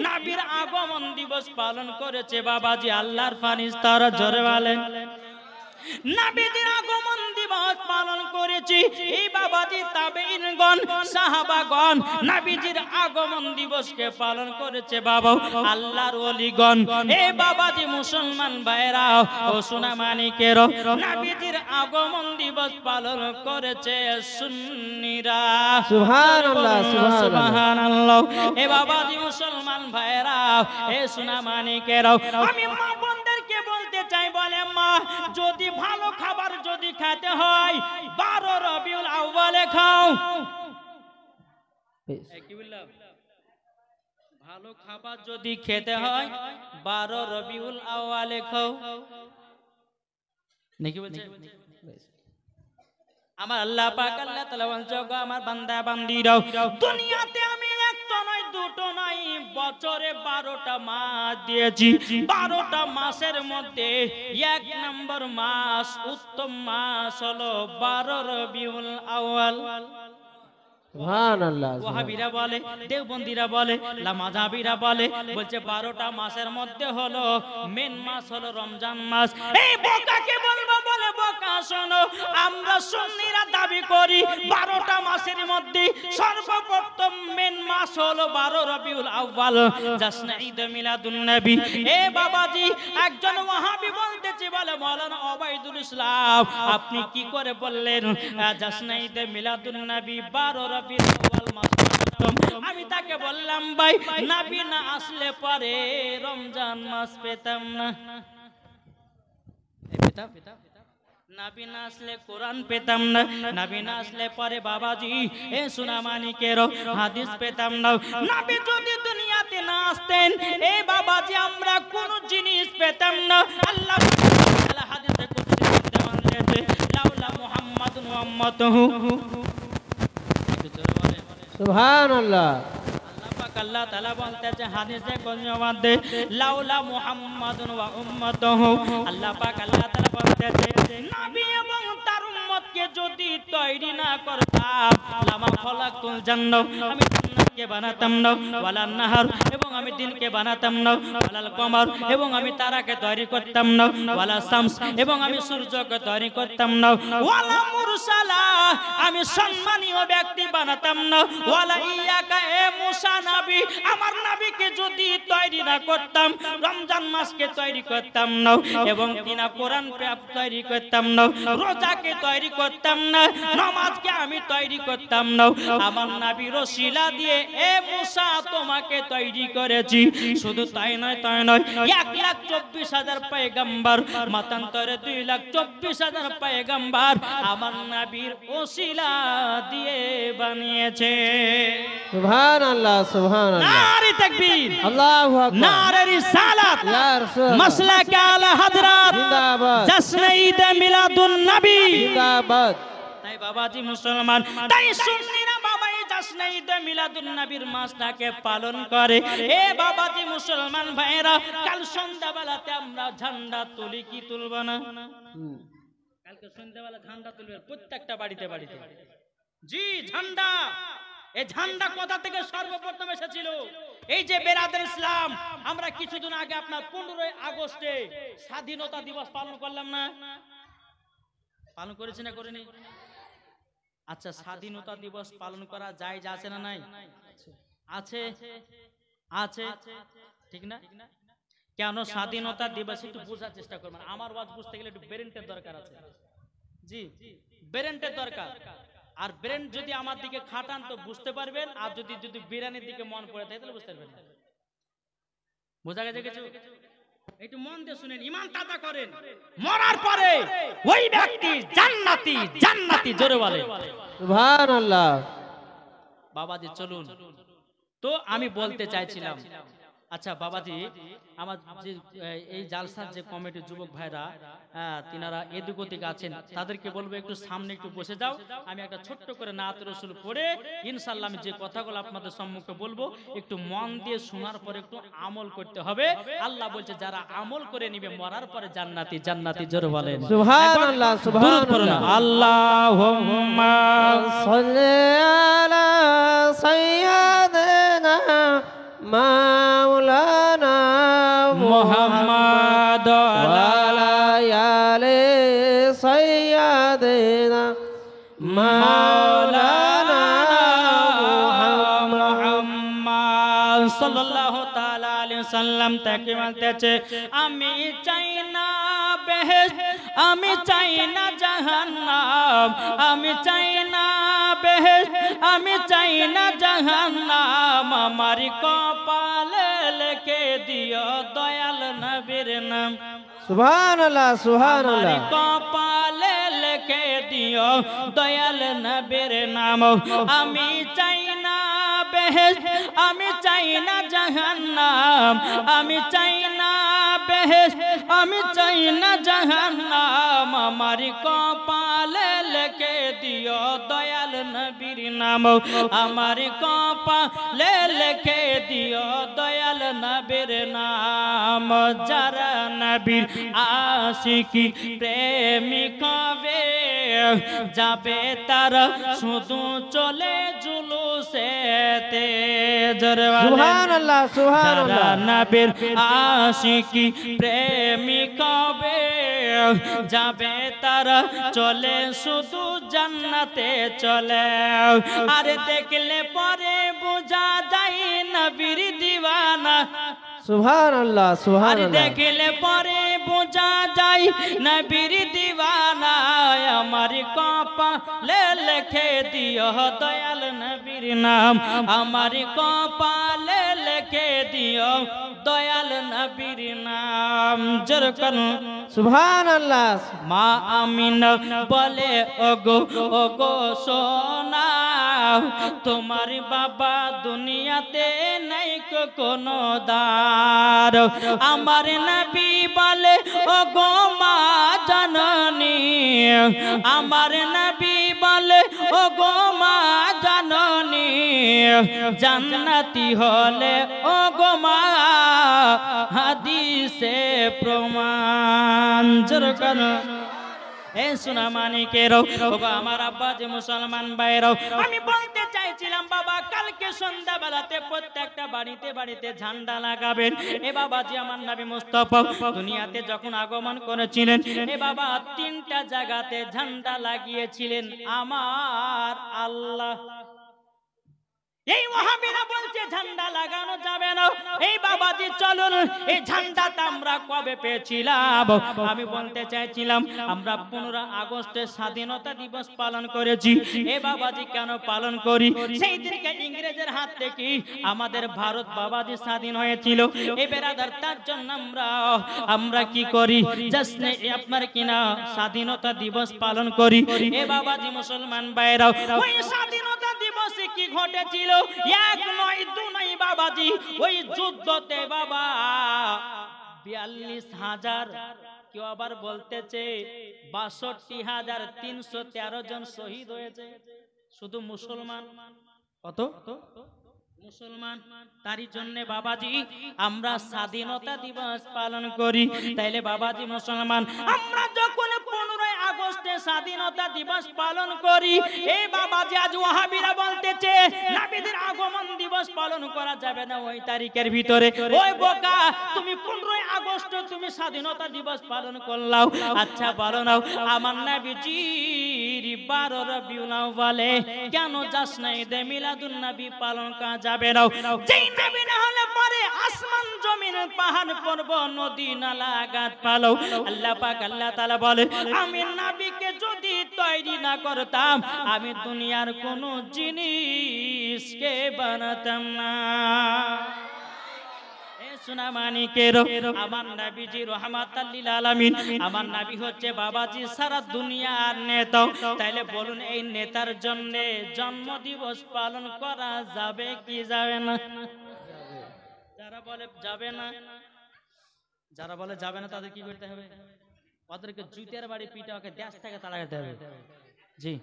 নবীর আগমন দিবস পালন করেছে বাবাজি আল্লাহর ফারিস্তারা, জোরে বলেন নবীজির আগমন দিবস পালন করেছি এই বাবাজি তাবেঈনগণ সাহাবাগণ। নবীজির আগমন দিবসকে পালন করেছে বাবা আল্লাহর ওলিগণ। এই বাবাজি মুসলমান ভাইরা ও সোনা মানিকের, নবীজির আগমন দিবস পালন করেছে সুন্নিরা। সুবহানাল্লাহ সুবহানাল্লাহ। এই বাবাজি মুসলমান ভাইরা এ সোনা মানিকের, আমি মা বোনদেরকে বলতে চাই, বলে মা যদি ভালো খাবার যদি খেতে হয় 12 রবিউল আউয়ালে খাও। কি বললাম? ভালো খাবার যদি খেতে হয় 12 রবিউল আউয়ালে খাও। নাকি বলছে আমার আল্লাহ পাক আল্লাহ তাআলা বলছে গো আমার বান্দা বান্দীরাও, দুনিয়াতে আমি একটা নয় দুটো নয় বছরে 12টা মাস দিয়েছি। 12টা মাসের মধ্যে 1 নম্বর মাস উত্তম মাস হলো 12 রবিউল আউয়াল। সুবহানাল্লাহ। ওয়াহাবিরা বলে, দেওবন্দিরা বলে, লামাযাবিরা বলে, বলছে 12টা মাসের মধ্যে হলো মেন মাস হলো রমজান মাস। এই বোকাকে বলবো, বলে বোকা শোনো, আমরা সুন্নিরা দাবি করি 12টা মাসের মধ্যে সর্বপ্রথম মেন মাস হলো 12 রবিউল আউয়াল, জাসনা ঈদ মিলাদুন নবী। এ বাবাজি একজন ওয়াহাবি বলতেছে, বলে মাওলানা ওবাইদুল ইসলাম আপনি কি করে বললেন জাসনা ঈদ মিলাদুন নবী 12 রবিউল আউয়াল মাস? আমি তাকে বললাম ভাই নবী না আসলে পরে রমজান মাস পেতাম না। নবী না আসলে কোরআন পেতাম না, নবী না আসলে পরে বাবাজি এ সোনা মানিকের হাদিস পেতাম না। নবী যদি দুনিয়াতে না আসতেন এ বাবাজি আমরা কোন জিনিস পেতাম না। আল্লাহ হাদিসে কুদসি বলতে লাউলা মুহাম্মাদুন ওয়া উম্মাতুহু। সুবহানাল্লাহ। আল্লাহ তাআলা বলতেছে হাদিসে কুদসির মধ্যে লাউলা মুহাম্মাদুন ওয়া উম্মাতুহু। আল্লাহ পাক আল্লাহ তাআলা বলতেছে নবী এবং তার উম্মতকে যদি তৈরি না করতাম লামা খলাকুল জান্নাহ, আমি জান্নাতকে বানাতাম না, ওয়ালান নাহার এবং আমি দিনকে বানাতাম না, ওয়ালাল কমর এবং আমি তারাকে তৈরি করতাম না, ওয়ালা শামস এবং আমি সূর্যকে তৈরি করতাম না, ওয়ালা মুরসালা আমি সম্মানীয় ব্যক্তি বানাতাম না, ওয়ালা ইয়াকা এ মুসা নবী আমার নবীকে যদি তৈরি না করতাম রমজান মাসকে তৈরি করতাম না, এবং কিনা কোরআন তৈরি করতাম না, রোজাকে তৈরি করতাম না, নামাজকে আমি তৈরি করতাম না। আমার নবীর ওসিলা দিয়ে এ মুসা তোমাকে তৈরি করেছি। শুধু তাই নয় 1,24,000 পয়গম্বর, মতান্তরে 2,24,000 পয়গম্বর আমার নবীর ওসিলা দিয়ে বানিয়েছে। সুবহানাল্লাহ সুবহানাল্লাহ। নারে তাকবীর, আল্লাহু আকবার, নারে রিসালাত, ইয়া রাসূলুল্লাহ, মাসলাক আলা হযরত, জিন্দাবাদ, জাসনা ঈদ মিলাদুন নবী, জিন্দাবাদ। তাই বাবাজি মুসলমান, তাই সুন্নিরা বাবা এই জাসনা ঈদ মিলাদুন নবীর মাসটাকে পালন করে। এ বাবাজি মুসলমান ভাইরা, কাল সন্ধ্যাবেলাতে আমরা ঝান্ডা তুলি কি তুলব না? কালকে সন্ধ্যাবেলা ঝান্ডা তুলবে প্রত্যেকটা বাড়িতে বাড়িতে। জি ঝান্ডা। এই ঝান্ডা কোথা থেকে সর্বপ্রথম এসেছিল? এই যে বেরাদের ইসলাম, আমরা কিছুদিন আগে আপনার 15ই আগস্টে স্বাধীনতা দিবস পালন করলাম না? পালন করেছি না করিনি? আচ্ছা স্বাধীনতা দিবস পালন করা যায় আছে না নাই? আছে আছে, ঠিক না? কেন স্বাধীনতা দিবস একটু বোঝার চেষ্টা করবেন। আমার ওয়াজ বুঝতে গেলে একটু ব্রেনটের দরকার আছে। জি ব্রেনটের দরকার। আর ব্রেন যদি আমার দিকে খাটান তো বুঝতে পারবেন, আর যদি যদি বিরানির দিকে মন পড়ে থাকে তাহলে বুঝতে পারবেন। বোঝা গেছে কিছু? একটু মন দিয়ে শুনেন, ঈমান তাজা করেন। মরার পরে ওই ব্যক্তি জান্নাতি, জান্নাতি জোরে বলে সুবহানাল্লাহ। বাবাজি চলুন তো আমি বলতে চাইছিলাম, আচ্ছা বাবাজি আমার যে এই জালসার যে কমিটির যুবক ভাইরা তিনারা এদিক ওদিক আছেন, তাদেরকে বলবো একটু সামনে একটু বসে যাও। আমি একটা ছোট্ট করে নাত রসুল পড়ে ইনশাআল্লাহ আমি যে কথাগুলো আপনাদের সম্মুখে বলবো একটু মন দিয়ে শোনার পরে একটু আমল করতে হবে। আল্লাহ বলছে যারা আমল করে নিবে মরার পরে জান্নাতি, জান্নাতি জোরে বলেন সুবহানাল্লাহ সুবহানাল্লাহ। আল্লাহুম্মা সাল্লি আলা সাইয়্যিদিনা মুহাম্মাদ ওয়ালা আলি সাইয়্যিদিনা মাওলানা মুহাম্মদ সাল্লাল্লাহু তাআলা আলাইহি সাল্লাম তাকে বলতেছে আমি চাই না বেহেশত আমি চাই না জাহান্নাম আমি চাই না বেহেশত আমি চাই না জাহান্নাম আমার কপালে লিখে দিও দয়াল নবীর নাম সুবহানাল্লাহ সুবহানাল্লাহ আমার কপালে লিখে দিও দয়াল নবীর নাম আমি চাই না বেহেশত আমি চাই না জাহান্নাম আমি চাই না বেহেশত আমি চাই না জাহান্নাম আমার কপালে লিখে দিও দয়াল নবীর নাম আমার কপালে লিখে দিও দয়াল নবীর নাম যারা নবীর আশিকি প্রেমিক হবে যাবে তারা শুধু চলে জুলুসেতে সুবহানাল্লাহ সুবহানাল্লাহ নবীর আশিকি প্রেমিক হবে যাবে তারা চলে শুধু জান্নাতে চলে আর দেখলে পরে বোঝা যায় নবীর দিওয়ানা সুবহানাল্লাহ আর সুবহানাল্লাহ দেখলে পরে বোঝা যায় নবীর দিওয়ানা আমার কপালে লিখে দিও দয়াল নবীর নাম আমার কপালে লিখে দিও দয়াল নবীর নাম যেরকম সুবহানাল্লাহ মা আমিনা বলে ওগো সোনা তোমার বাবা দুনিয়াতে নাই কোনো দার আমার নবী বলে ওগো মা জাননী আমার নবী বলে ওগো মা জাননী জান্নাতি হলে ওগো মা হাদিসে প্রমাণ যেরকম এ সোনা মানিকেরও ওগো আমার আব্বা যে মুসলমান ভাইরাও আমি বলতে চাইছিলাম বাবা কালকে সন্ধ্যাবেলাতে প্রত্যেকটা বাড়িতে বাড়িতে ঝান্ডা লাগাবেন এ বাবাজি আমার নবী মুস্তাফা দুনিয়াতে যখন আগমন করেছিলেন এ বাবা তিনটা জায়গাতে ঝান্ডা লাগিয়েছিলেন আমার আল্লাহ এই ওয়াহাবিরা বলছে ঝান্ডা লাগানো যাবে না এই বাবাজি চলুন এই ঝান্ডাটা আমরা কবে পেয়েছিলাম আমি বলতে চাইছিলাম আমরা 15 আগস্টে স্বাধীনতা দিবস পালন করেছি এই বাবাজি কেন পালন করি সেই দিনকে ইংরেজের হাত থেকে আমাদের ভারত বাবাজি স্বাধীন হয়েছিল এই বেরাদার তার জন্য আমরা কি করি জাস্ট আপনার কিনা স্বাধীনতা দিবস পালন করি এ বাবাজি মুসলমান ভাইরাও ওই স্বাধীনতা দিবসে কি ঘটেছিল এক নয় দু নয় বাবাজি ওই যুদ্ধতে বাবা 42,000 কেউ আবার বলতেছে 62,313 জন শহীদ হয়েছে শুধু মুসলমান কত মুসলমান তারই জন্য বাবাজি আমরা স্বাধীনতা দিবস পালন করি তাইলে বাবাজি মুসলমান আমরা যখন 15 আগস্টে স্বাধীনতা দিবস পালন করি এই বাবাজি আজ ওয়াহাবিরা বলতেছে নবীদের আগমন দিবস পালন করা যাবে না ওই তারিখের ভিতরে ওই বোকা তুমি 15 আগস্ট তুমি স্বাধীনতা দিবস পালন করলাও আচ্ছা বলো নাও আমার নবীজির 12 রবিউল আউয়ালে কেন যাস না ঈদে মিলাদুন নবী পালন করা যাবে না যেই নবী না হলে পরে আসমান জমিন পাহাড় পর্বত নদী নালা গাছ পালো আল্লাহ পাক আল্লাহ তাআলা বলে আমি নবীকে যদি তৈরি না করতাম আমি দুনিয়ার কোনো জিনিসকে বানাতাম না সোনা মানিকের আমার নবীজি রাহমাতাল লিল আলামিন আমার নবী হচ্ছে বাবাজি সারা দুনিয়ার নেতা তাইলে বলুন এই নেতার জন্য জন্ম দিবস পালন করা যাবে কি যাবে না যারা বলে যাবে না তাদের কি করতে হবে ওদেরকে জুতের বাড়ি পিটা ওকে দেশ থেকে তাড়াতে হবে জি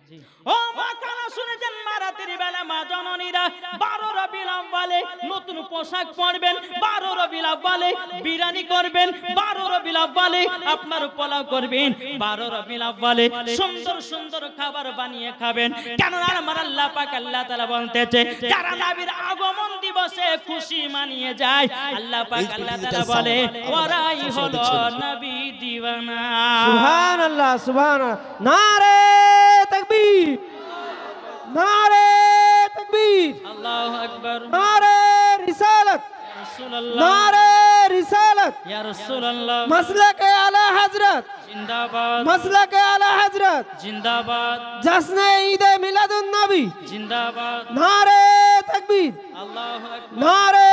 ও মা কানা শুনেছেন মা রাতের বেলা মা জননীরা 12 রবিউল আউয়ালে নতুন পোশাক পরবেন, 12 রবিউল আউয়ালে বিরিয়ানি করবেন, 12 রবিউল আউয়ালে আপনার পোলাও করবেন, 12 রবিউল আউয়ালে সুন্দর সুন্দর খাবার বানিয়ে খাবেন। কেন আমার আল্লাহ পাক আল্লাহ তাআলা বলতেছে যারা নবীর আগমন দিবসে খুশি মানিয়ে যায়, আল্লাহ পাক আল্লাহ তাআলা বলে ওরাই হলো নবী দিওয়ানা। সুবহানাল্লাহ সুবহানাল্লাহ। নারে তাকবীর, নারে তাকবীর, আল্লাহু আকবার, নারে রিসালাত, রাসূলুল্লাহ, নারে রিসালাত, ইয়া রাসূলুল্লাহ, মাসলাকে আলা হযরত, জিন্দাবাদ, মাসলাকে আলা হযরত, জিন্দাবাদ, জশ্নে ঈদে মিলাদুন নবী, জিন্দাবাদ, নারে তাকবীর, আল্লাহু আকবার, নারে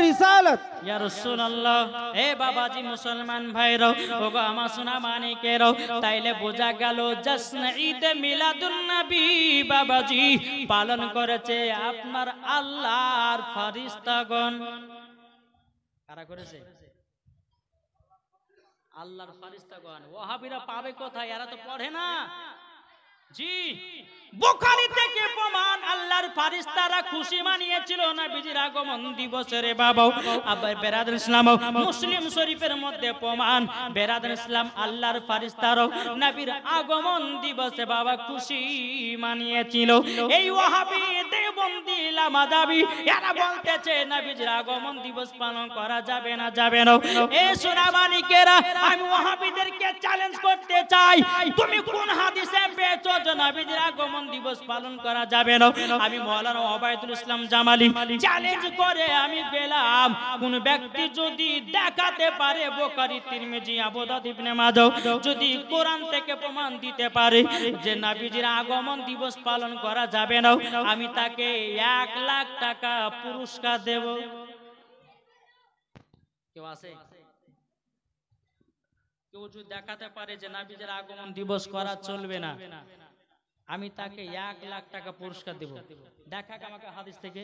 রিসালাত। ইয়া রাসূলুল্লাহ। এ বাবাজি মুসলমান ভাইরাও, ওগো আমার সোনা মানিকেরাও, তাইলে বোঝা গেল জশ্ন ঈদে মিলাদুন নবী বাবাজি পালন করেছে আপনার আল্লাহর ফেরেশতাগণ। কারা করেছে? আল্লাহর ফেরেশতাগণ। ওয়াহাবিরা পাবে কোথায়? এরা তো পড়ে না। জি বুখারী থেকে প্রমাণ, আল্লাহর ফেরেশতারা খুশি মানিয়েছিল নবীজির আগমন দিবসে রে বাবা। আবার বেরাদার ইসলাম মুসলিম শরীফের মধ্যে প্রমাণ, বেরাদার ইসলাম আল্লাহর ফেরেশতারা নবীর আগমন দিবসে বাবা খুশি মানিয়েছিল। এই ওয়াহাবি দেওবন্দি লামাদাবি এরা বলতেছে নবীজির আগমন দিবস পালন করা যাবে না, যাবে না। এ সোনা মানিকেরা, আমি ওয়াহাবিদেরকে চ্যালেঞ্জ করতে চাই, তুমি কোন হাদিসে পেয়েছো যে নবীজির আগমন দিবস পালন করা যাবে না? আমি মাওলানা ওবায়দুল ইসলাম জামালি চ্যালেঞ্জ করে আমি গেলাম, কোন ব্যক্তি যদি দেখাতে পারে বুখারী, তিরমিজি, আবু দাউদ, ইবনে মাজাহ যদি কোরআন থেকে প্রমাণ দিতে পারে যে নবীজির আগমন দিবস পালন করা যাবে না, আমি তাকে 1 লাখ টাকা পুরস্কার দেব। কেউ আছে? কেউ যদি দেখাতে পারে যে নবীজির আগমন দিবস করা চলবে না, আমি তাকে 1 লাখ টাকা পুরস্কার দেব। দেখাক আমাকে হাদিস থেকে,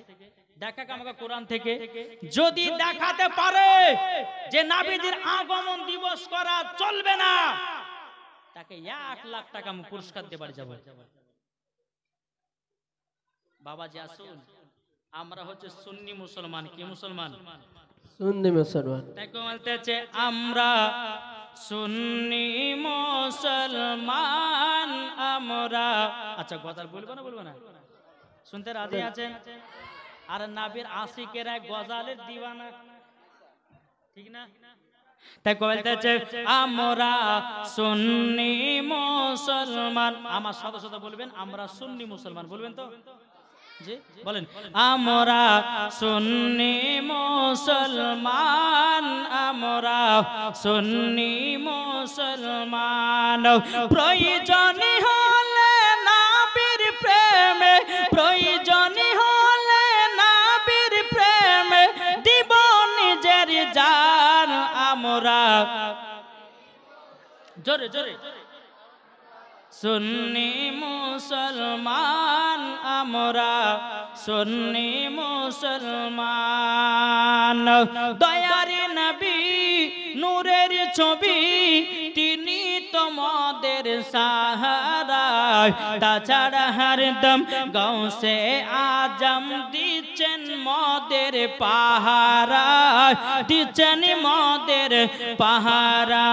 দেখাক আমাকে কোরআন থেকে। যদি দেখাতে পারে যে নবীজির আগমন দিবস করা চলবে না, তাকে 1 লাখ টাকা আমি পুরস্কার দেবার যাব। বাবাজি আসুন, আমরা হচ্ছে সুন্নি মুসলমান। কি মুসলমান? সুন্নি মুসলমান। তাই বলতেছে আমরা সুন্নি মুসলমান আমরা। আচ্ছা গজাল বলবো না, বলবো না? শুনতে রাজি আছেন? আর নবীর আশিকেরা গজালের দিওয়ানা, ঠিক না? তাই বলতেছে আমরা সুন্নি মুসলমান। আমার সাথে সাথে বলবেন আমরা সুন্নি মুসলমান, বলবেন তো? জি বলেন, আমরা সুন্নি মুসলমান, আমরা সুন্নি মুসলমান। প্রয়োজন হলে নবীর প্রেমে, প্রয়োজন হলে নবীর প্রেমে দিব নিজের জান আমরা। জোরে জোরে, সুন্নি মুসলমান আমরা, সুন্নি মুসলমান। দয়ার নবী নূরের ছবি, তিনি তোমাদের সাহারা। তাছাড়া হরদম গাউসে আজম দিচ্ছেন মদের পাহারা, দিচ্ছেন মদের পাহারা।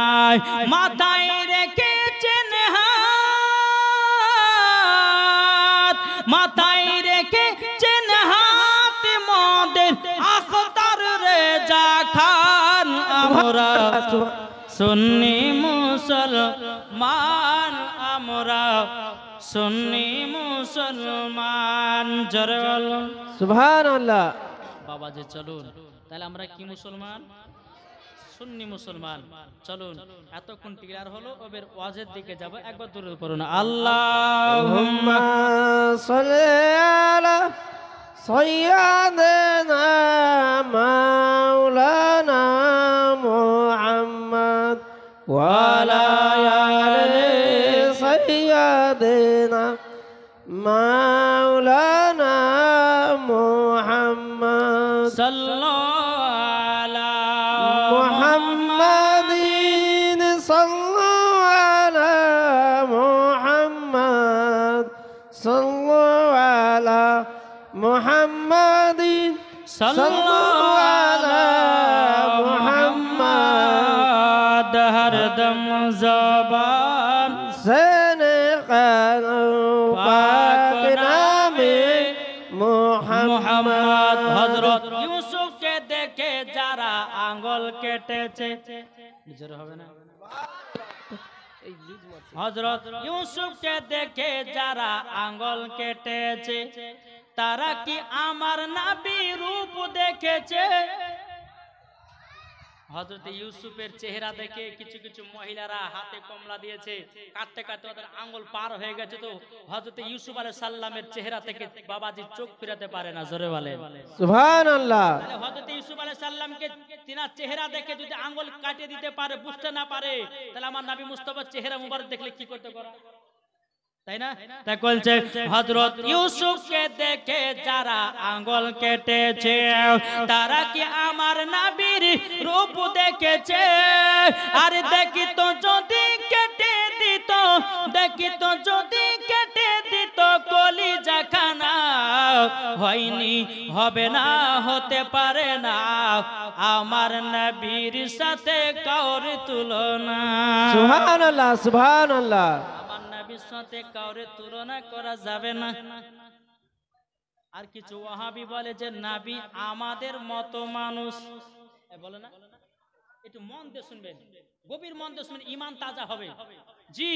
মাথায় রেখেছেন হাত, মাথায় রেখেছেন হাত মদের আখতার রেজা খান আমরা। সুন্নি মুসলমান আমরা, সুন্নি মুসলমান। জোরে বলুন সুবহানাল্লাহ। বাবা যে চলুন, তাহলে আমরা কি মুসলমান? সুন্নি মুসলমান। চলুন, এতক্ষণ ক্লিয়ার হলো, ওবের ওয়াজের দিকে যাব। একবার দরুদ পড়ুন। আল্লাহুম্মা সাল্লি আলা সাইয়্যিদিনা মাওলানা মুহাম্মদ ওয়া আলা আলি সাইয়্যিদিনা মাওলানা মুহাম্মদ সাল্লাল্লাহু আলা মুহাম্মাদিন সাল্লাল্লাহু আলা মুহাম্মদ सल्लल्लाहु अला मुहम्मद हरदम ज़बान पाक नामे मोहम्मद। मोहम्मद। हजरत यूसुफ के देखे যারা আঙ্গুল কেটেছে, জোরে হবে না? হযরত ইউসুফকে দেখে যারা আঙ্গুল কেটেছে, তারা কি আমার নবী রূপ দেখেছে? হযরত ইউসুফের চেহারা দেখে কিছু কিছু মহিলারা হাতে কমলা দিয়েছে, কাটতে কাটতে ওদের আঙ্গুল পার হয়ে গেছে। তো হযরত ইউসুফ আলাইহিস সালামের চেহারা থেকে বাবাজি চোখ ফিরাতে পারে না, জোরে বলেন সুবহানাল্লাহ। তাহলে হযরত ইউসুফ আলাইহিস সালামকে তিনার চেহারা দেখে যদি আঙ্গুল কাটিয়ে দিতে পারে, বুঝতে না পারে, তাহলে আমার নবী মুস্তাফার চেহারা মুবারক দেখলে কি করতে পারে, তাই না? তাই বলছে হযরত ইউসুফকে দেখে যারা আঙ্গুল কেটেছে, তারা কি আমার নবীর রূপ দেখেছে? আর দেখি তো যদি কেটে দিত, দেখি তো যদি কেটে দিত কলিজা খানা, হয়নি, হবে না, হতে পারে না আমার নবীর সাথে কাউর তুলনা। সুবহানাল্লাহ সুবহানাল্লাহ। সাথে কাউরে তুলনা করা যাবে না। আর কিছু ওয়াহাবি বলে যে নবী আমাদের মতো মানুষ, বলে না? একটু মন দিয়ে শুনবেন, গভীর মন দিয়ে শুনবেন, ঈমান তাজা হবে। জি,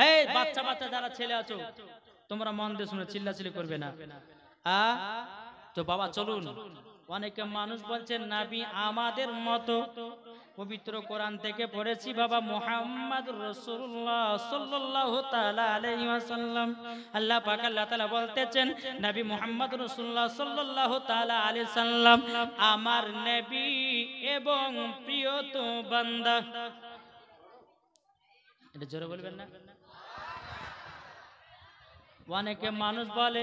এই বাচ্চা বাচ্চা যারা ছেলে আছো, তোমরা মন দিয়ে শুনে চিল্লাচিল্লি করবে না। তো বাবা চলুন, অনেকে মানুষ বলছেন নবী আমাদের মতো। পবিত্র কোরআন থেকে পড়েছি বাবা, মুহাম্মাদুর রাসূলুল্লাহ সাল্লাল্লাহু তাআলা আলাইহি ওয়াসাল্লাম, আল্লাহ পাক আল্লাহ তাআলা বলতেছেন নবী মুহাম্মাদুর রাসূলুল্লাহ সাল্লাল্লাহু তাআলা আলাইহি সাল্লাম আমার নবী এবং প্রিয়তম বান্দা। এটা জোরে বলবেন না? অনেকে মানুষ বলে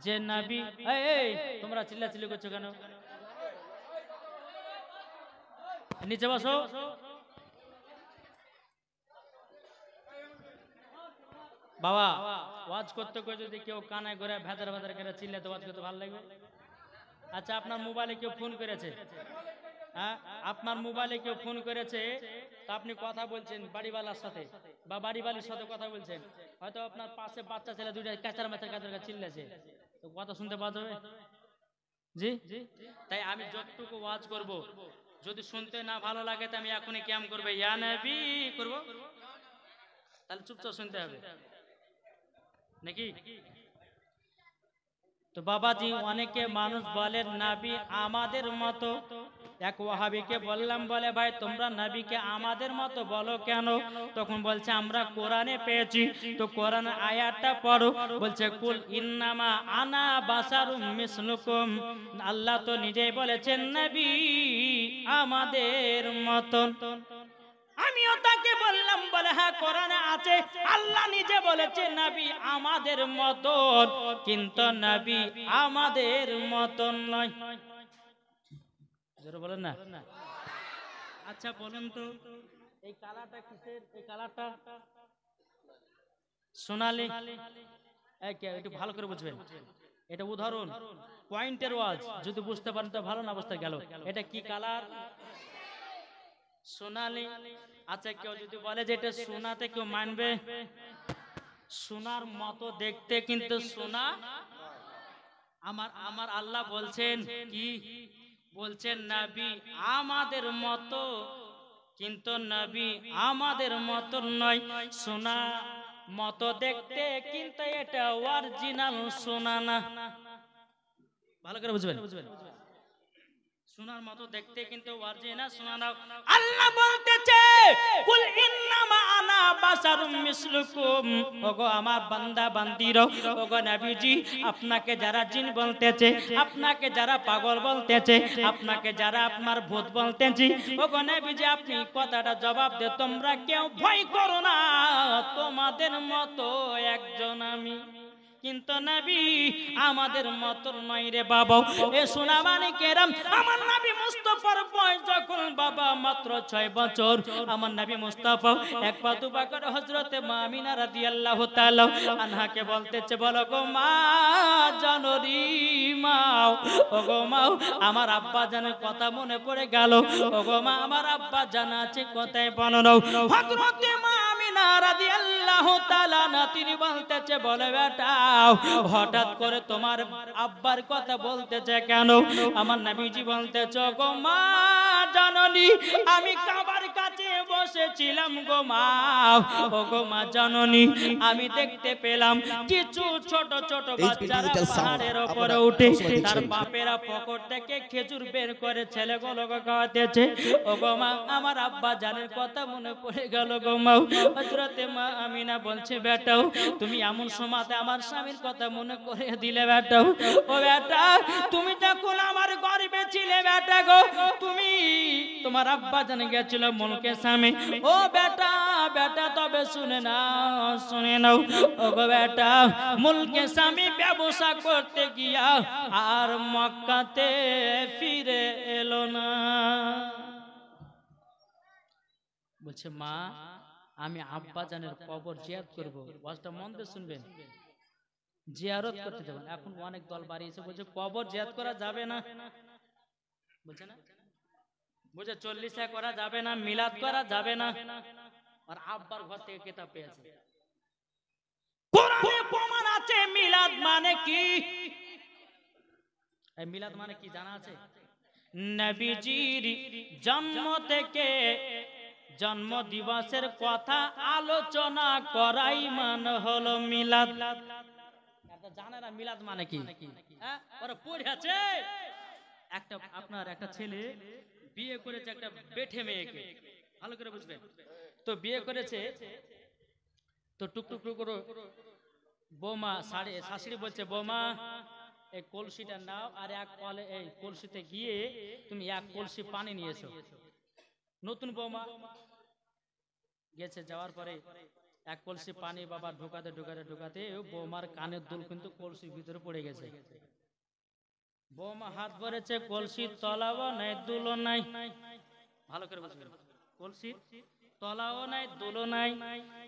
যে নবী, এই তোমরা চিল্লাচিল্লি করছো কেন? নিচে বসো। বাবা ওয়াজ করতে করে যদি কেউ কানায় ঘুরে ভেদার ভেদার করে চিল্লাতে ওয়াজ করতে ভালো লাগবে? আচ্ছা, আপনার মোবাইলে কেউ ফোন করেছে, হ্যাঁ আপনার মোবাইলে কেউ ফোন করেছে, তো আপনি কথা বলছেন বাড়িওয়ালার সাথে বা বাড়িওয়ালির সাথে কথা বলছেন, হয়তো আপনার পাশে বাচ্চা ছেলে দুইটা কাচার মাচার কাচার চিল্লাছে, তো কথা শুনতে পাওয়া যাবে? জি, তাই আমি যতটুকু ওয়াজ করব, যদি শুনতে না ভালো লাগে তো আমি এখনই কিয়াম করবে ইয়া নবী করব, তাহলে চুপচাপ শুনতে হবে নাকি? তো বাবাজি অনেকে মানুষ বলে নবী আমাদের মতো। এক ওয়াহাবিকে বললাম, বলে ভাই তোমরা নবীকে আমাদের মতো বলো কেন? তখন বলছে আমরা কোরআনে পেয়েছি। তো কোরআন আয়াতটা পড়ো, বলছে কুল ইন্নামা আনা বাশারুম মিসলুকুম, আল্লাহ তো নিজেই বলেছেন নবী আমাদের মতন। আমিও তাকে বললাম, বলে হ্যাঁ কোরআনে আছে, আল্লাহ নিজে বলেছে নবী আমাদের মতন, কিন্তু নবী আমাদের মতন নয়। জোরে বলেন না? আচ্ছা বলুন তো এই কালারটা কিসের? এই কালারটা সোনালী। একটু ভালো করে বুঝবেন, এটা উদাহরণ পয়েন্টের ওয়াজ, যদি বুঝতে পারেন তো ভালো, না বুঝতে গেল। এটা কি কালার? সোনালী। আচ্ছা কেউ যদি বলে যে এটা সোনাতে, কেউ মানবে? সোনার মতো দেখতে কিন্তু সোনা। আমার আল্লাহ বলছেন কি? বলছেন নবী আমাদের মতো, কিন্তু নবী আমাদের মতো নয়। সোনা মতো দেখতে, কিন্তু এটা অরিজিনাল সোনা না। ভালো করে বুঝবেন, সোনার মতো দেখতে কিন্তু অরিজিনাল সোনা না। আল্লাহ বলতেছে কুল ইন্নামা আনা বাশারুম মিসলুকুম, ওগো আমার বান্দা বান্দিরা, ওগো নবীজি আপনাকে যারা জিন বলতেছে, আপনাকে যারা পাগল বলতেছে, আপনাকে যারা আপনার ভূত বলতেছে, ওগো নবীজি আপনি কথাটা জবাব দে, তোমরা কেউ ভয় করো না, তোমাদের মতো একজন আমি, কিন্তু নবী আমাদের মত নয় রে বাবা। এ সোনা মানিকেরাম, আমার নবী মুস্তাফার বয়স যখন বাবা মাত্র 6 বছর আমার নবী মুস্তাফা এক পা দুপা করে হযরতে মা আমিনা রাদিয়াল্লাহু তাআলা আনহাকে বলতেছে, বলো গো মা জানরি মা, ও গো মা আমার আব্বা জানের কথা মনে পড়ে গেল, ও গো মা আমার আব্বা জানা আছে কোথায় বলো না। হযরতে মা আমিনা রাদিয়াল্লাহু তাআলা না তিনি বলতেছে, বলে বেটা হঠাৎ করে তোমার আব্বার কথা বলতেছে কেন? আমার নবীজি বলতেছে, গো মা জাননি আমি কাবার কাছে বসেছিলাম গো মা, ও গো মা জাননি আমি দেখতে পেলাম কিছু ছোট ছোট বাচ্চারা পাহাড়ের উপরে উঠে তার বাপেরা পকেট থেকে খেজুর বের করে ছেলেগুলোকে খাওয়াতেছে। ও গো মা আমার আব্বা জানের কথা মনে পড়ে গেল গো মা। হযরতে মা আমিনা বলছে, বেটাও তুমি এমন সময়তে আমার স্বামীর কথা মনে করে দিলে বেটাও। ও বেটা তুমি তখন আমার গর্বে ছিলে বেটা গো, তুমি তোমার আব্বা জানে গেছিল মুলকে স্বামী। ও বেটা বেটা তবে শুনে নাও ও গো বেটা মুলকে স্বামী ব্যবসা করতে গিয়া আর মক্কাতে ফিরে এলো না। বলছে মা আমি আব্বা জানের কবর জিয়ারত করব। ওয়াজটা মন দিয়ে শুনবেন, জিয়ারত করতে যাবেন। এখন অনেক দল বাড়িয়েছে বলছে কবর জিয়ারত করা যাবে না, বলছে না বুঝে 40 করা যাবে না, মিলাদ করা যাবে না। আর আব্বার ঘর থেকে কিতাব পেয়েছে, কোরআনে প্রমাণ আছে মিলাদ মানে কি। এই মিলাদ মানে কি জানা আছে? নবীজির জন্ম থেকে জন্ম দিবসের কথা আলোচনা করাই মানে হলো মিলাদ। এটা জানে না মিলাদ মানে কি? হ্যাঁ ওরা পড়ে আছে। একটা আপনার একটা ছেলে বিয়ে করেছে একটা বেঠে মেয়েকে, ভালো করে বুঝবেন তো। বিয়ে করেছে তো টুকটুক করে বৌমা শাশুড়ি বলছে, বৌমা এই কলসিটা নাও আর এক কলে এই কলসিতে গিয়ে তুমি এক কলসি পানি নিয়ে এসো। নতুন বৌমা গেছে, যাওয়ার পরে এক কলসি পানি বাবা ঢোকাতে ঢোকাতে ঢোকাতে বৌমার কানের দুল কিন্তু কলসির ভিতরে পড়ে গেছে। বৌমা হাত ভরেছে, কলসির তলাও নাই দুলও নাই। ভালো করে বুঝবেন, কলসির তলাও নাই দুলও নাই।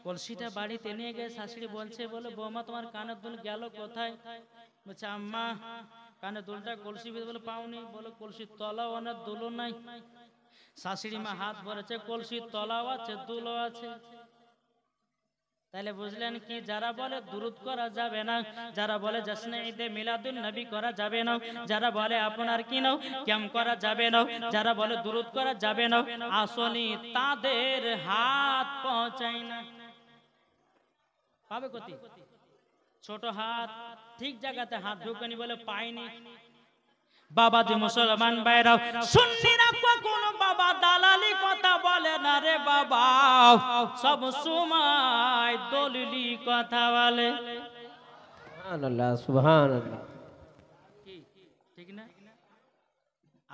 কলসিটা বাড়িতে নিয়ে গিয়ে শাশুড়ি বলছে, বলে বৌমা তোমার কানের দুল গেল কোথায়? বলছে আম্মা কানের দুলটা কলসির ভিতরে বলে পাওনি। বলে কলসির তলাও না দুলও নাই। শাশুড়ি মা হাত ভরেছে, কলসির তলাও আছে দুলও আছে। তাহলে বুঝলেন কি, যারা বলে দুরুদ করা যাবে না, যারা বলে জশ্নে ঈদে মিলাদুন নবী করা যাবে না, যারা বলে আপনার কি নাও ক্যাম করা যাবে না, যারা বলে দুরুদ করা যাবে না, আসলে তাদের হাত পৌঁছায় না। পাবে কতি ছোট হাত ঠিক জায়গাতে হাত ঢুকেনি বলে পায়নি। বাবা যে মুসলমান ভাইরা সুন্নিরা কখনো বাবা দালালি কথা বলে না রে বাবা, সব সময় দলিলি কথা বলে। সুবহানাল্লাহ সুবহানাল্লাহ। ঠিক না?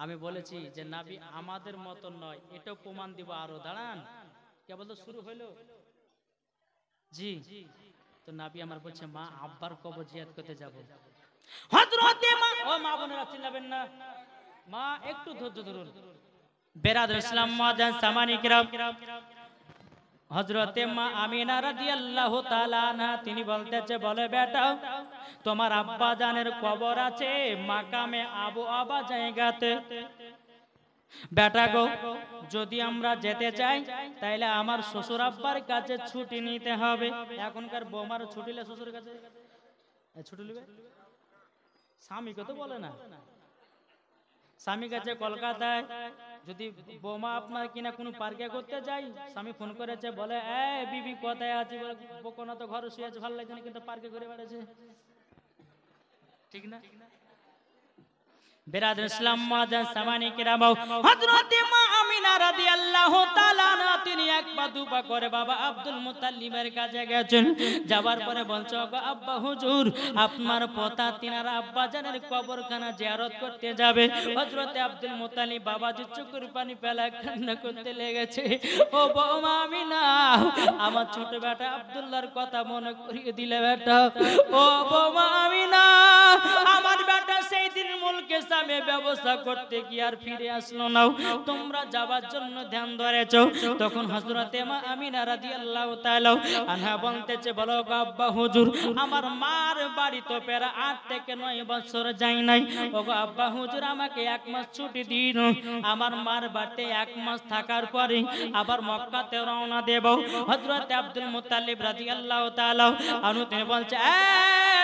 আমি বলেছি যে নবী আমাদের মতন নয়, এটাও প্রমাণ দিব আরো। দাঁড়ান কেবল তো শুরু হইলো। জি তো নবী আমার বলছে মা আব্বার কবর জিয়ারত করতে যাব। হযরতে মা, ও মা বোনেরা চিল্লাবেন না, মা একটু ধৈর্য ধরুন। বেরাদর ইসলাম মুআজ্জিন সামানি কিরাম, হযরতে মা আমিনা রাদিয়াল্লাহু তাআলা আনহা তিনি বলতেছে, বলে বেটা তোমার আব্বা জানের কবর আছে মাকামে আবু আবা জায়গাতে। বেটা গো যদি আমরা যেতে চাই তাইলে আমার শ্বশুর আব্বার কাছে ছুটি নিতে হবে। এখনকার বৌমার ছুটিলে শ্বশুরের কাছে ছুটি নেবে, স্বামীকে তো বলে না। স্বামী কাছে কলকাতায় যদি বৌমা আপনার কিনা কোনো পার্কে করতে যাই, স্বামী ফোন করেছে, বলে এ বিবি কোথায় আছে? বলে বোকনা তো ঘরে শুয়ে আছে, ভালো লাগছে না কিন্তু পার্কে ঘুরে বেড়াচ্ছে। ঠিক না? বেরাদর ইসলাম মুআজ্জিন সামানি কিরাম, হযরতে মা আমিনা রাদিয়াল্লাহু তাআলা আনহা তিনি এক পা দুপা করে বাবা আব্দুল মুত্তালিবের কাছে গেছেন। যাবার পরে বলছে, ওগো আব্বা হুজুর আপনার পোতা তিনারা আব্বা জানের কবরখানা জিয়ারত করতে যাবে। হযরতে আব্দুল মুত্তালিব বাবাজি চোখের পানি ফেলা কান্না করতে লেগেছে। ও বৌমা আমিনা আমার ছোট বেটা আব্দুল্লাহর কথা মনে করিয়ে দিলে বেটা। ও বৌমা আমিনা আমার বেটা সেই দিন মুলকে সামে ব্যবস্থা করতে গিয়ে আর ফিরে আসলো না। তোমরা যাবার জন্য ধ্যান ধরেছো। তখন হযরতে মা আমিনা রাদিয়াল্লাহু তাআলা আনহা বলতেছে, বলো গো আব্বা হুজুর, আমার মার বাড়ি তো প্রায় 8 থেকে 9 বছর যাই নাই। ওগো আব্বা হুজুর, আমাকে 1 মাস ছুটি দিন। আমার মার বাড়িতে 1 মাস থাকার পরে আবার মক্কাতে রওনা দেব। হযরত আব্দুল মুত্তালিব রাদিয়াল্লাহু তাআলা আনহু তিনি বলছে, এ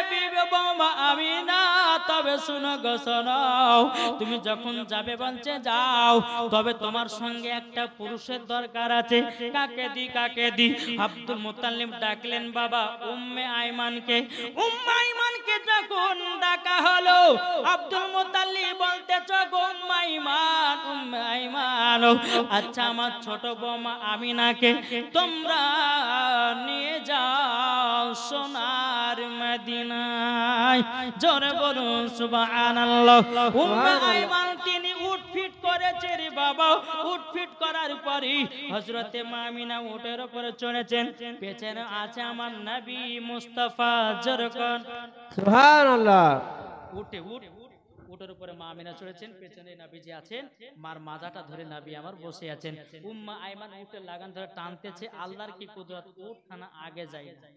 বিবি বৌমা আমিনা, তবে শুনো গো শোনো, তুমি যখন যাবে বলছে যাও, তবে তোমার সঙ্গে একটা পুরুষের দরকার আছে। কাকে দি? আব্দুল মুত্তালিব ডাকলেন বাবা উম্মে আইমানকে। উম্মে আইমানকে যখন ডাকা হলো, আব্দুল মুত্তালিব বলতেছে, গো উম্মে আইমান, আচ্ছা আমার ছোট বৌমা আমিনাকে তোমরা নিয়ে যাও সোনার মদিনায়। জোরে বলুন সুবহানাল্লাহ। উম্মে আইমান তিনি উঠফিট করেছে রে বাবা। উঠফিট করার পরে হযরতে মা আমিনা উটের উপরে চড়েছেন। পেছনে আছে আমার নবী মুস্তাফা। জোরে কোন সুবহানাল্লাহ। উটের উপরে মা আমিনা চড়েছেন, পেছনে নবীজি আছেন, মার মাজাটা ধরে নবী আমার বসে আছেন। উম্মে আইমান উটের লাগাম ধরে টানতেছে। আল্লাহর কি কুদরত, উট খানা আগে যায় না।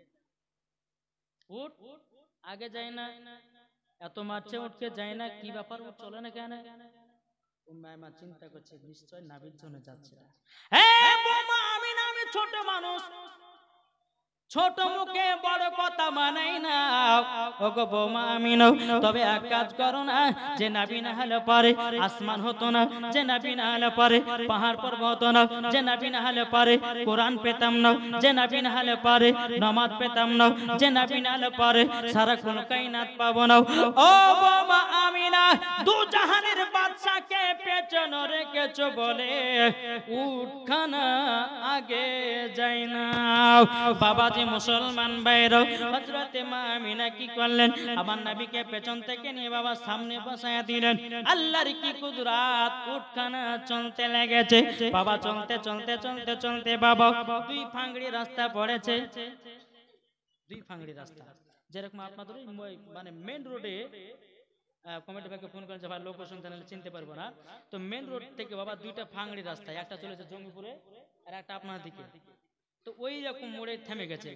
উট আগে যায় না, এত মারছে উঠকে যায় না, কি ব্যাপার, উট চলে না কেন? উম্মে আইমান চিন্তা করছে, নিশ্চয় নবীর জন্য যাচ্ছে। হ্যাঁ বৌমা আমিনা, আমি ছোট মানুষ, ছোট মুখে বড় কথা মানাই না। ওগো বৌমা আমিনা, তবে এক কাজ করো না, যে নবী না হলে পারে আসমান হতো না, যে নবী না হলে পারে পাহাড় পর্বত হতো না, যে নবী না হলে পারে কোরআন পেতাম না, যে নবী না হলে পারে নামাজ পেতাম না, যে নবী না হলে পারে সারা কোন কায়নাত পাবো না। ও বৌমা আমিনা, দু জাহানের বাদশাকে পেছনে রেখেছো বলে উটখানা আগে যায় না। বাবাজি মুসলমান ভাইরা, হযরতে মা আমিনা কি করলেন, আমার নবীকে পেছন থেকে নিয়ে বাবা সামনে বসায়া দিলেন। আল্লাহর কি কুদরত, উটখানা চলতে লেগেছে। বাবা চলতে বাবা 2 ফাংড়ি রাস্তা পড়েছে। 2 ফাংড়ি রাস্তা, যেরকম আপনাদের মানে মেন রোডে কমিটি ভাইকে ফোন করেন যে ভাই লোকেশন জানালে চিনতে পারবো না, তো মেন রোড থেকে বাবা 2টা ফাংড়ি রাস্তা, একটা চলেছে জঙ্গিপুরে আর একটা আপনার দিকে। তো ওই রকম মোড়ে থেমে গেছে।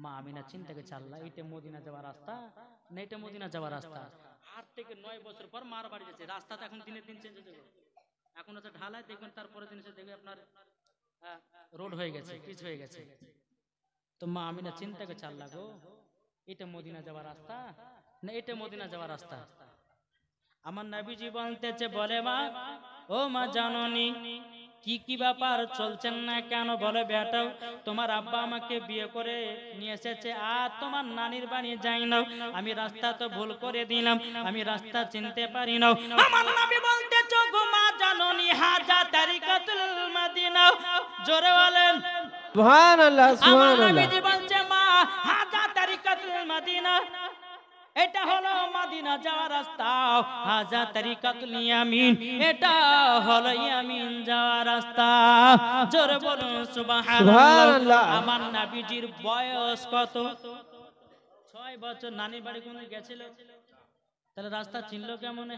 মা আমিনা চিন্তা করছে, আল্লাহ এটা মদিনা যাওয়ার রাস্তা না, এটা মদিনা যাওয়ার রাস্তা। 8 থেকে 9 বছর পর মার বাড়ি যাচ্ছে। রাস্তাটা এখন দিনের দিন চেঞ্জ হয়ে যাবে। এখন হচ্ছে ঢালাই, দেখবেন তারপরে দিন এসে দেখবে আপনার রোড হয়ে গেছে, পিচ হয়ে গেছে। তো মা আমিনা চিন্তা করছে, আল্লাহ গো, এটা মদিনা যাওয়ার রাস্তা না, এটা মদিনা যাওয়ার রাস্তা। আমার নবীজি বলতেছে, বলে মা, ও মা জাননি কি ব্যাপার, চলছেন না কেন? বলে বেটা, তোমার আব্বা আমাকে বিয়ে করে নিয়ে এসেছে, আর তোমার নানির বাড়ি যাই না, আমি রাস্তা তো ভুল করে দিলাম, আমি রাস্তা চিনতে পারি না। আমার নবী বলতেছে, গো মা জাননি হাজা তারিকাতুল মদিনা। জোরে বলেন সুবহানাল্লাহ। আমার সুবহানাল্লাহ। নবীজি বলছে, মা হাজা তারিকাতুল মদিনা, এটা হলো মদিনা যাওয়ার রাস্তা। হাজা তারিকাতুল ইয়ামিন, এটা হলো ইয়ামিন যাওয়ার রাস্তা। জোরে বলুন সুবহানাল্লাহ। আমার নবীজির বয়স কত? 6 বছর। নানির বাড়ি কোন গেছিল, তাহলে রাস্তা চিনলো কেমন?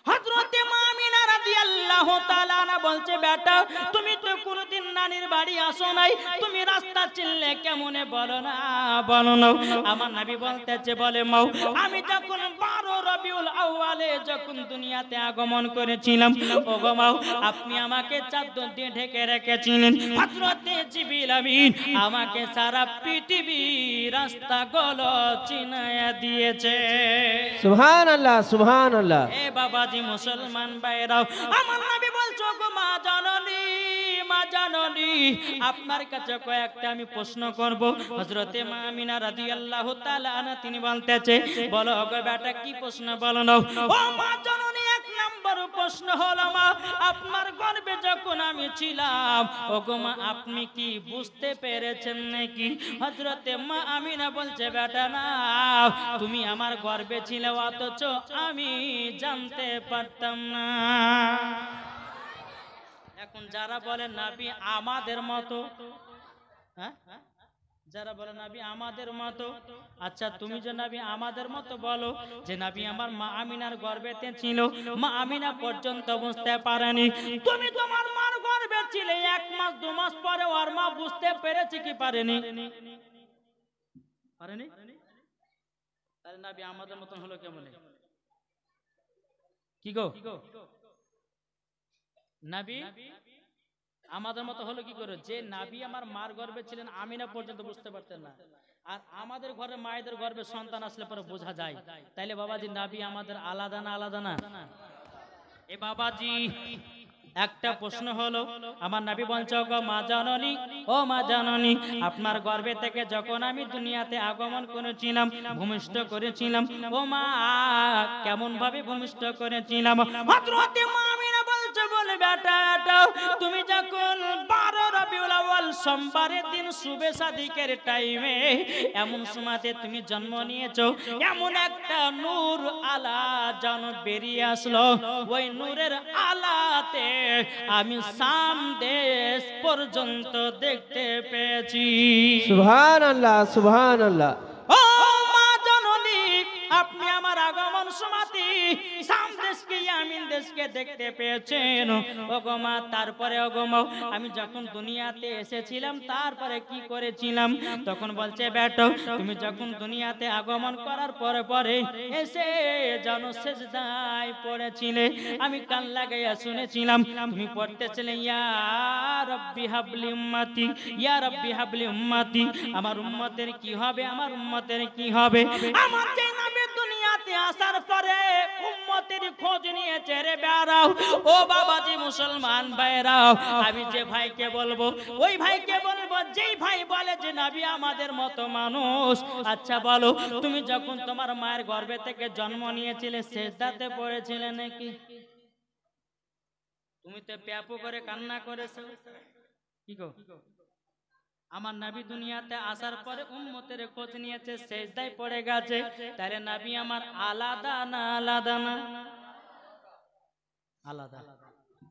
হযরতে মা আমিনা রাদিয়াল্লাহু তাআলা আনহা বলছে, বেটা তুমি তো কোনদিন নানির বাড়ি আসো নাই, তুমি রাস্তা চিনলে কেমনে? বলো না। আমার নবী বলতেছে, বলে মাও, আমি যখন 12 রবিউল আউয়ালে যখন দুনিয়াতে আগমন করেছিলাম, ওগো মাও, আপনি আমাকে চাদর দিয়ে ঢেকে রেখেছিলেন। হযরতে জিবরিল আমিন আমাকে সারা পৃথিবী রাস্তা গুলো চিনায়া দিয়েছে। সুবহানাল্লাহ। সুবহানাল্লাহ। এ বাবাজি মুসলমান ভাইরাও, আমার নবী বলছো, গো মা জাননী, মা জাননী, আপনার কাছে কয়েকটা আমি প্রশ্ন করব। হযরতে মা আমিনা রাদিয়াল্লাহু তাআলা আনহা তিনি বলতেছে, বলো গো বেটা, কি প্রশ্ন বলো না? ও মা জাননী, 1 নম্বর প্রশ্ন হলো, মা আপনার গর্ভে যখন আমি ছিলাম, ও গো মা, আপনি কি বুঝতে পেরেছেন নাকি? হযরতে মা আমিনা বলছে, বেটা না, তুমি আমার গর্ভে ছিলে, অথচ আমি জানতে পারতাম না। এখন যারা বলে নবী আমাদের মতো, হ্যাঁ যারা বলে নবী আমাদের মতো, আচ্ছা তুমি যে নবী আমাদের মতো বলো, যে নবী আমার মা আমিনার গর্ভেতে ছিল, মা আমিনা পর্যন্ত বুঝতে পারেনি, তুমি তোমার মার গর্ভে ছিলে 1 মাস 2 মাস পরে ওর মা বুঝতে পেরেছে কি পারেনি? পারেনি? তাহলে নবী আমাদের মতন হলো কেমনে? কি গো নবী আমাদের মতো হলো কি করে? যে নবী আমার মার গর্ভে ছিলেন আমিনা পর্যন্ত বুঝতে পারতেন না, আর আমাদের ঘরে মায়েদের গর্ভে সন্তান আসলে পরে বোঝা যায়। তাইলে বাবাজি নবী আমাদের আলাদা না আলাদা না? এ বাবাজি একটা প্রশ্ন হলো, আমার নবী বলছে গো মা জাননী, ও মা জাননী, আপনার গর্ভে থেকে যখন আমি দুনিয়াতে আগমন করেছিলাম, ভূমিষ্ঠ করেছিলাম, ও মা কেমন ভাবে ভূমিষ্ঠ করেছিলাম? হযরতে মা আমিনা বলছে, বলে বেটা তুমি যখন 12 রবিউল আউয়াল সোমবারের দিন শুভে সাদিকের টাইমে এমন সময়তে তুমি জন্ম নিয়েছো, এমন একটা নূর আলা যেন বেরিয়ে আসলো, ওই নূরের আলাতে আমি শাম দেশ পর্যন্ত দেখতে পেয়েছি। সুবহানাল্লাহ সুবহানাল্লাহ। ও মা জননী, আপনি আমার আগমন সমাধি শাম দেশকে ইয়ামিন দেশকে দেখতে পেয়েছেন। ওগো মা, তারপরে ওগো মা আমি যখন দুনিয়াতে এসেছিলাম তারপরে কি করেছিলাম? তখন বলছে বেটা তুমি যখন দুনিয়াতে আগমন করার পরে পরে এসে যেন সেজদায় পড়েছিলে, আমি কান লাগাইয়া শুনেছিলাম তুমি পড়তেছিলে ইয়া রাব্বি হাবলি উম্মতি, ইয়া রাব্বি হাবলি উম্মতি, আমার উম্মতের কি হবে, আমার উম্মতের কি হবে? আমার যে নবী দুনিয়াতে আসার পরে উম্মতের খোঁজ নিয়ে চেরে বেড়াও। ও বাবাজি মুসলমান ভাইরাও, আমি যে ভাইকে বলবো ওই ভাইকে বলবো যেই ভাই বলে যে নবী আমাদের মতো মানুষ। আচ্ছা বলো, তুমি যখন তোমার মায়ের গর্ভে থেকে জন্ম নিয়েছিলে সেজদাতে পড়েছিলে নাকি? তুমি তো প্যাপো করে কান্না করেছো। কি গো, আমার নবী দুনিয়াতে আসার পরে উম্মতের খোঁজ নিয়েছে, সেজদায় পড়ে গেছে, তাহলে নবী আমার আলাদা না আলাদা না? আলাদা।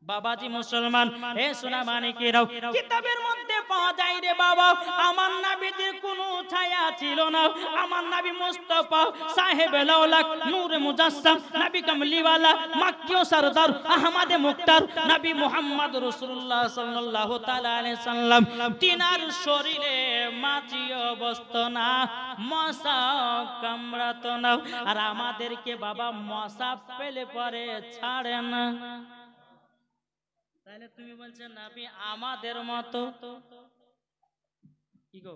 বাবাজি মুসলমান, এ সোনা মানিকেরাও, কিতাবের মধ্যে পাওয়া যায় রে বাবা, আমার নবীজির কোনো ছায়া ছিল না। আমার নবী মুস্তাফা সাহেবে লাউলাক নূরে মুজাসসাম, নবী কামলিওয়ালা মাক্কি ও সরদার আহমদে মুক্তার নবী মুহাম্মদ রাসূলুল্লাহ সাল্লাল্লাহু তাআলা আলাইহি সাল্লাম, তিনার শরীরে মাছিও বসতো না, মশা কামড়াতো না, আর আমাদেরকে বাবা মশা পেলে পরে ছাড়ে না। তাহলে তুমি বলছো নবী আমাদের মতো। কি গো,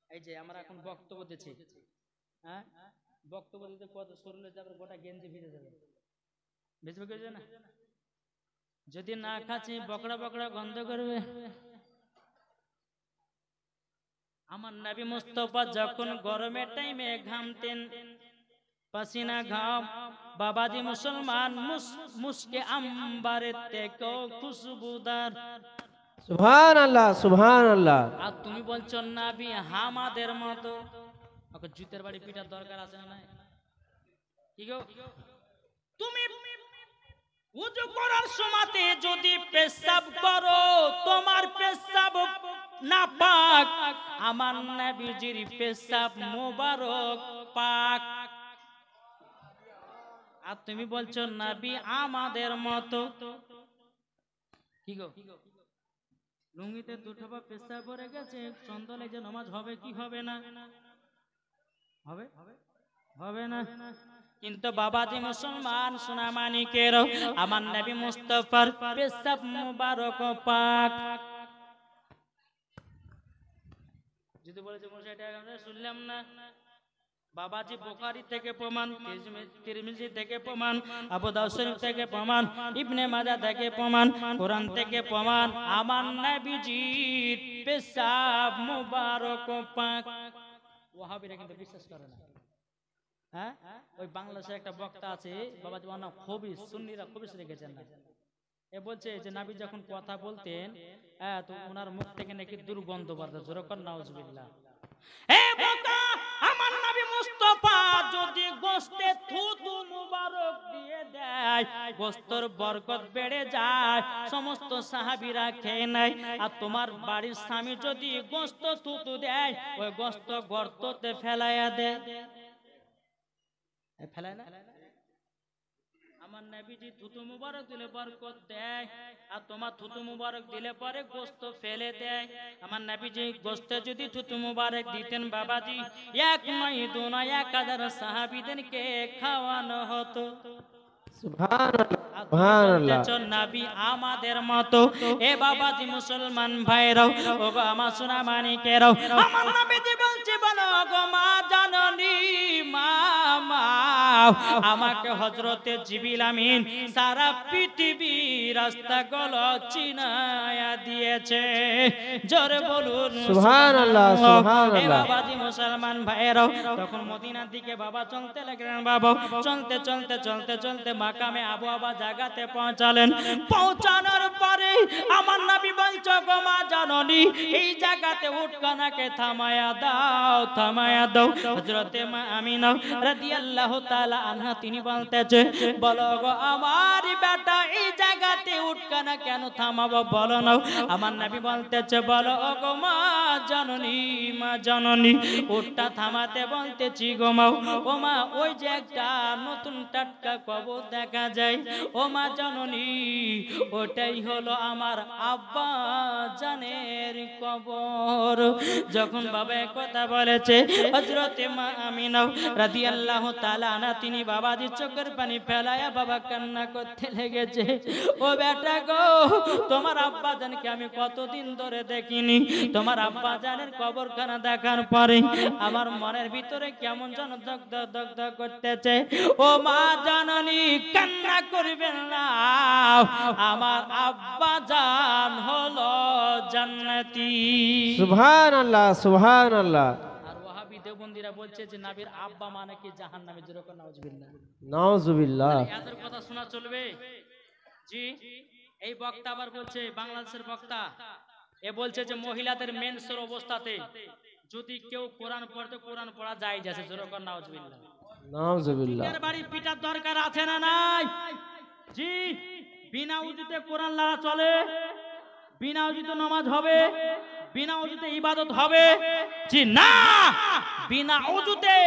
এই যে আমরা এখন বক্তব্য দিচ্ছি, হ্যাঁ বক্তব্য দিতে কত শরীরে যাবে, গোটা গেঞ্জি ভিজে যাবে, ভিজবে কেউ না? যদি না খাচ্ছি বকড়া বকড়া গন্ধ করবে। আমার নবী মুস্তাফা যখন গরমের টাইমে ঘামতেন, পাসিনা ঘাম, বাবাজি মুসলমান মুস্কে আম্বারের থেকেও খুশবুদার। সুবহানাল্লাহ সুবহানাল্লাহ। আর তুমি বলছো নবী আমাদের মতো, ওকে জুতের বাড়ি পিটার দরকার আছে না? কি গো, তুমি ওযু করার সময়তে যদি পেশাব করো, তোমার পেশাব না পাক, আমার নবীজির পেশাব মোবারক পাক। আর তুমি বলছো নবী আমাদের মতো। কি গো, লুঙ্গিতে দুটোবা পেশাব পড়ে গেছে, সন্ধ্যালে যে নামাজ হবে কি হবে না? হবে হবে না? কিন্তু বাবাজি মুসলমান সোনা মানিকের, আমার নবী মুস্তাফার পেশাব মুবারক পাক। যদি বলে যে মশাইটা আমরা শুনলাম না, বাবাজি বুখারী থেকে প্রমাণ, তিরমিজি থেকে প্রমাণ, আবু দাউদ শরীফ থেকে প্রমাণ, ইবনে মাজাহ থেকে প্রমাণ, কোরআন থেকে প্রমাণ, আমার নবীজির পেশাব মুবারক পাক। ওয়াহাবিরা কিন্তু বিশ্বাস করে না। হ্যাঁ, ওই বাংলাদেশে একটা বক্তা আছে বাবাজি, ওর নাম খবিস, সুন্নিরা খবিস রেখেছেন না। এ বলছে যে নবী যখন কথা বলতেন, তো ওনার মুখ থেকে নাকি দুর্গন্ধ বাড়তো। জোরে কর নাউজুবিল্লাহ। এ বোকা, আমার নবী মুস্তাফা যদি গোশতে থুতু মুবারক দিয়ে দেয়, গোস্তর বরকত বেড়ে যায়, সমস্ত সাহাবীরা খেয়ে নেয়। আর তোমার বাড়ির স্বামী যদি গোস্ত থুতু দেয়, ওই গোস্ত গর্ততে ফেলাইয়া দেয়, ফেলায় না? আমার নবীজি থুতু মুবারক দিলে বরকত দেয়, আর তোমার থুতু মুবারক দিলে পরে গোস্ত ফেলে দেয়। আমার নবীজি গোস্তে যদি থুতু মুবারক দিতেন বাবাজি, এক নয় দু নয় 1000 সাহাবীদেরকে খাওয়ানো হতো। সুবহানাল্লাহ। নবী আমাদের মতো এ বাবাজি মুসলমান ভাইরাও, ও গো আমার সোনা মানিকেরাও, আমার নবীজি বলছে বলো গো মা জাননী মা মা, আমাকে হযরতে জিবরিল আমিন সারা পৃথিবী রাস্তাগুলো চিনায়া দিয়েছে। জোরে বলুন সুবহানাল্লাহ, সুবহানাল্লাহ। এ বাবাজি মুসলমান ভাইরাও, তখন মদিনার দিকে বাবা চলতে লাগলেন। বাবা চলতে চলতে চলতে চলতে মাকামে আবু আবা জায়গাতে পৌঁছালেন। পৌঁছানোর পরে আমার নবী বলছে গো মা জাননী, এই জায়গাতে উটখানাকে থামায়া দাও, থামায়া দাও। হযরতে মা আমিনা রাদিয়াল্লাহু তাআলা আনহা তিনি বলতেছে বলো গো আমার বেটা, এই জায়গাতে উটখানা কেন থামাবো বলো না? আমার নবী বলতেছে বলো গো মা জাননী, মা জাননী, উটটা থামাতে বলতেছি গো মা। ও মা, ওই যে একটা নতুন টাটকা কবর দেখা যায়, ও মা জাননী, ওটাই হলো আমার আব্বা জানের কবর। যখন বাবা কথা বলেছে, হযরতে মা আমিনা রাদিয়াল্লাহু তাআলা আনহা তিনি বাবাজি চোখের পানি ফেলায়া বাবা কান্না করতে লেগেছে। ও বেটা গো, তোমার আব্বা জানকে আমি কতদিন ধরে দেখিনি, তোমার আব্বা জানের কবরখানা দেখার পরে আমার মনের ভিতরে কেমন যেন দগ্ধ দগ্ধ করতেছে। ও মা জাননী কান্না করবেন না, আমার আব্বা জান হলো জান্নাতি। সুবহানাল্লাহ, সুবহানাল্লাহ। আর ওয়াহাবি দেওবন্দীরা বলছে যে নবীর আব্বা মানে কি জাহান্নামে, যেরকম নাউজুবিল্লাহ। নাউজুবিল্লাহ। এদের কথা শোনা চলবে? জি, এই বক্তা আবার বলছে, বাংলাদেশের বক্তা, এ বলছে যে মহিলাদের মেন্সের অবস্থাতে যদি কেউ কোরআন পড়তে, কোরআন পড়া যায় যাচ্ছে, যেরকম নাউজুবিল্লাহ। নাউজুবিল্লাহ। এর বাড়ি পিটার দরকার আছে না নাই? জি, বিনা উজুতে কোরআন লাগা চলে, বিনা উজুতে নামাজ হবে, বিনা উজুতে ইবাদত হবে? জি না, বিনা উজুতে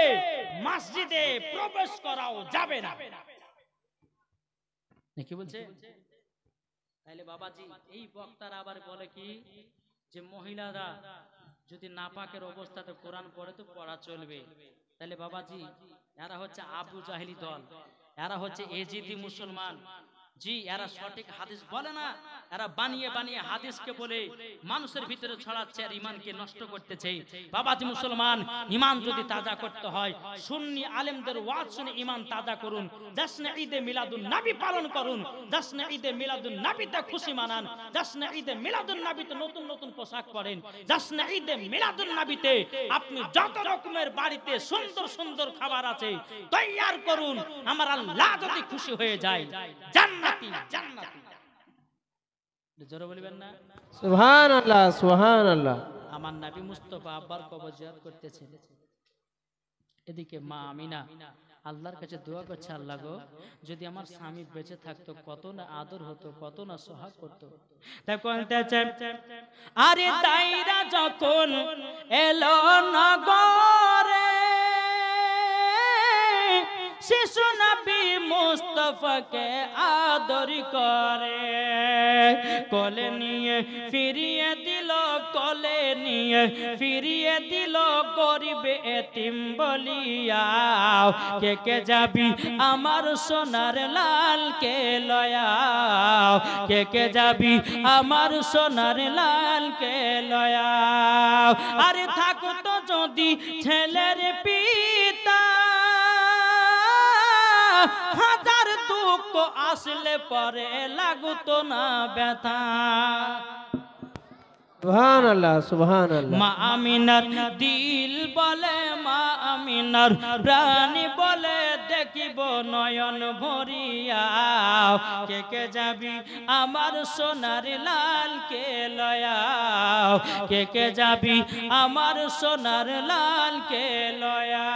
মসজিদে প্রবেশ করাও যাবে না। কি বলছে? তাইলে বাবাজি এই বক্তারা আবার বলে কি যে মহিলারা যদি নাপাকের অবস্থাতে কোরআন পড়ে তো পড়া চলবে। তাহলে বাবাজি এরা হচ্ছে আবু জাহেলি দল, এরা হচ্ছে এজিদি মুসলমান। জি, এরা সঠিক হাদিস বলে না, এরা বানিয়ে বানিয়ে হাদিসকে বলে মানুষের ভিতরে ছড়াচ্ছে আর ইমানকে নষ্ট করতেছে। বাবাজি মুসলমান, ইমান যদি তাজা করতে হয় সুন্নি আলেমদের ওয়াজ শুনে ইমান তাজা করুন। জশ্নে ঈদে মিলাদুন নবী পালন করুন, জশ্নে ঈদে মিলাদুন নবীতে খুশি মানান, জশ্নে ঈদে মিলাদুন নবীতে নতুন নতুন পোশাক পরেন, জশ্নে ঈদে মিলাদুন নবীতে আপনি যত রকমের বাড়িতে সুন্দর সুন্দর খাবার আছে তৈয়ার করুন। আমার আল্লাহ যদি খুশি হয়ে যায় জান্নাতি জান্নাতি। জোরে বলবেন না সুবহানাল্লাহ, সুবহানাল্লাহ। আমার নবী মুস্তাফা আব্বার কবর জিয়ারত করতেছেন, এদিকে মা আমিনা আল্লাহর কাছে দোয়া করছে, আল্লাহ গো যদি আমার স্বামী বেঁচে থাকতো কত না আদর হতো, কত না সোহাগ করতো। আরে তাইরা যখন এলো নগরে শিশু নবী মুস্তাফাকে আদর করে, কোলে নিয়ে ফিরিয়ে দিল, কোলে নিয়ে ফিরিয়ে দিল গরিব এতিম বলিয়া। কে কে যাবি আমার সোনার লাল কে লয়াও, কে কে যাবি আমার সোনার লাল কে লয়াও। আরে থাকতো যদি ছেলের পিতা হাজার দুঃখ আসলে পরে লাগতো না ব্যথা। সুবহানাল্লাহ, সুবহানাল্লাহ। মা আমিনার দিল বলে, মা আমিনার প্রাণ বলে দেখিব নয়ন ভরিয়া। কে কে যাবি আমার সোনার লাল কে লয়াও, কে কে যাবি আমার সোনার লাল কে লয়া।